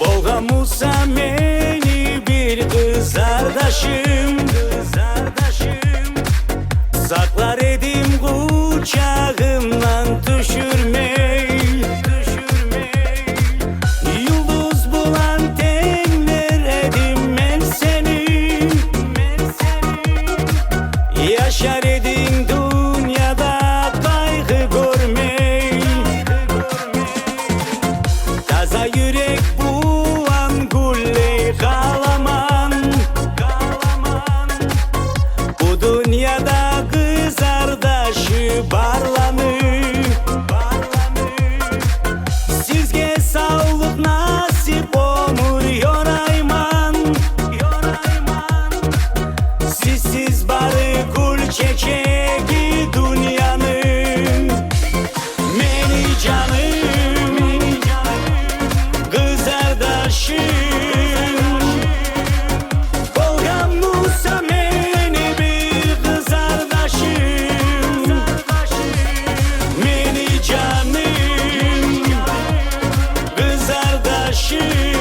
Bolgamusa meni bir kız kardeşim, saklar edim kucağımdan düşürmey. Yıldız bulan tenler edim ben seni, yaşar edin dünyada kaygı görmey. Taza yürek bulan gülley kalaman, bu dünyada kız kardeşi barlanır. Sizge sağlık nasip olur yorayman, sizsiz bari gül çiçeği dünyanın. Meni canım, kız kardeşim, Bolgamusa meni bir kız kardeşim. Meni canım, kız kardeşim.